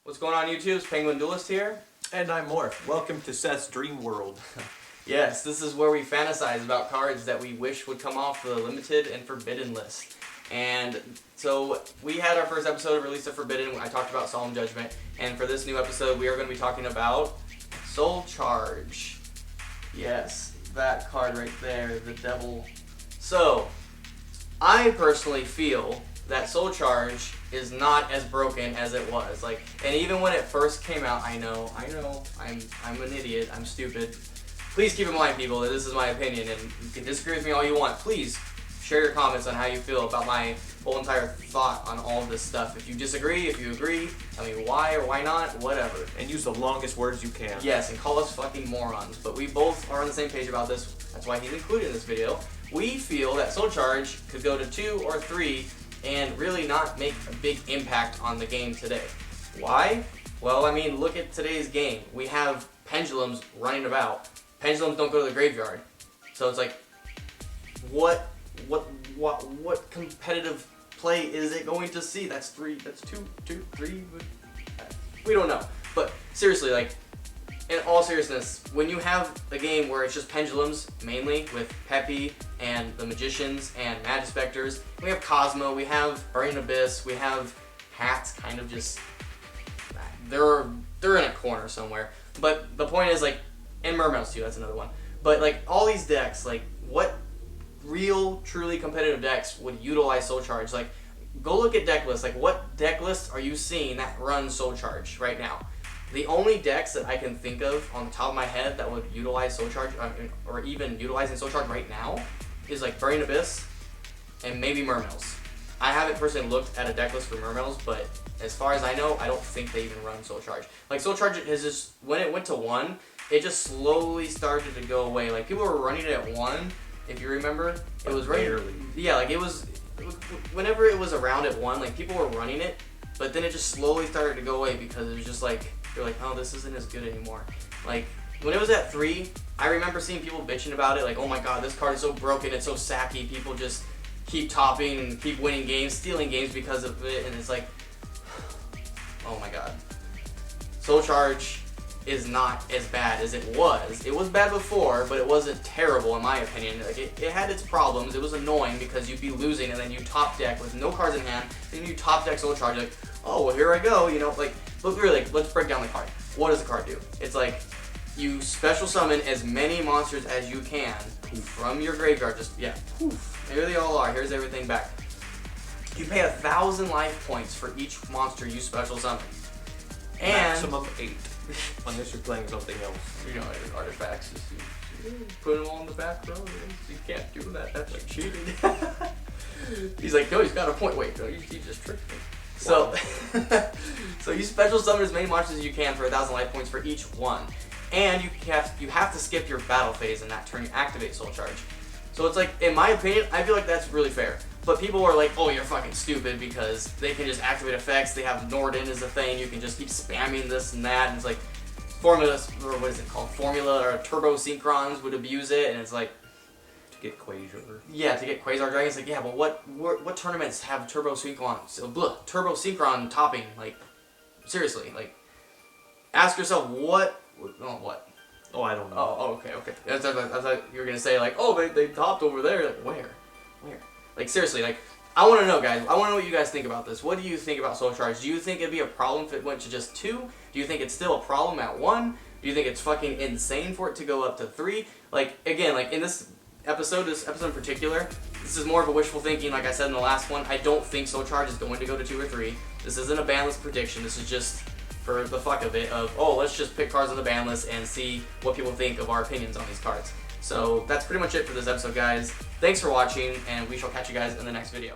What's going on YouTube? It's Penguin Duelist here. And I'm Morph. Welcome to Seth's Dream World. Yes, this is where we fantasize about cards that we wish would come off the limited and forbidden list. And so we had our first episode of Release of Forbidden. I talked about Solemn Judgment. And for this new episode, we are going to be talking about Soul Charge. Yes, that card right there, the devil. So, I personally feel that Soul Charge is not as broken as it was. And even when it first came out, I know, I'm an idiot, I'm stupid. Please keep in mind, people, that this is my opinion, and you can disagree with me all you want. Please share your comments on how you feel about my whole entire thought on all of this stuff. If you disagree, if you agree, tell me why or why not, whatever. And use the longest words you can. Yes, and call us fucking morons. But we both are on the same page about this. That's why he's included in this video. We feel that Soul Charge could go to 2 or 3 and really not make a big impact on the game today. Why? Well, I mean, look at today's game. We have pendulums running about. Pendulums don't go to the graveyard. So it's like, what competitive play is it going to see? That's 3, that's 2, 3. We don't know. But seriously, in all seriousness, when you have a game where it's just pendulums, mainly, with Peppy and the Magicians and Magispectors, we have Cosmo, we have Burning Abyss, we have Hats, kind of just, they're in a corner somewhere. But the point is, and Mermails too, that's another one. But all these decks, what real, truly competitive decks would utilize Soul Charge? Go look at deck lists. What deck lists are you seeing that run Soul Charge right now? The only decks that I can think of on the top of my head that would utilize Soul Charge, or even utilizing Soul Charge right now, is Burning Abyss and maybe Mermails. I haven't personally looked at a deck list for Mermails, but as far as I know, I don't think they even run Soul Charge. Soul Charge is just, when it went to 1, it just slowly started to go away. People were running it at 1, if you remember. It was barely. Yeah, it was whenever it was around at 1, people were running it, but then it just slowly started to go away because it was just they're oh, this isn't as good anymore. When it was at 3, I remember seeing people bitching about it, oh my god, this card is so broken, it's so sacky, people just keep topping and keep winning games, stealing games because of it, and it's oh my god. Soul Charge is not as bad as it was. It was bad before, but it wasn't terrible in my opinion. It had its problems. It was annoying because you'd be losing and then you top deck with no cards in hand, and you top deck Soul Charge, oh, well, here I go, look, really, let's break down the card. What does the card do? It's you special summon as many monsters as you can from your graveyard. Just, yeah, poof. Here they all are. Here's everything back. You pay 1,000 life points for each monster you special summon. And maximum 8. Unless you're playing something else. Artifacts. Just put them all in the back row. You can't do that. That's cheating. He's no, he's got a point. Wait, no, he just tricked me. So, so you special summon as many monsters as you can for 1,000 life points for each one, and you have to skip your battle phase in that turn you activate Soul Charge. So it's in my opinion, I feel that's really fair. But people are oh, you're fucking stupid because they can just activate effects. They have Norden as a thing. You can just keep spamming this and that, and it's Formula, or what is it called? Formula or Turbo Synchrons would abuse it, and it's to get Quasar. Yeah, to get Quasar Dragons. Yeah, but what tournaments have Turbo Synchron? Turbo Synchron topping? Seriously, ask yourself what? Oh, I don't know. Oh, okay. I thought you were gonna say oh, they topped over there. Where? Seriously, I want to know, guys. I want to know what you guys think about this. What do you think about Soul Charge? Do you think it'd be a problem if it went to just 2? Do you think it's still a problem at 1? Do you think it's fucking insane for it to go up to 3? Again, in this episode in particular, this is more of a wishful thinking. Like I said in the last one, I don't think Soul Charge is going to go to 2 or 3. This isn't a ban list prediction. This is just for the fuck of it oh, let's just pick cards on the ban list and see what people think of our opinions on these cards. So that's pretty much it for this episode, guys. Thanks for watching, and we shall catch you guys in the next video.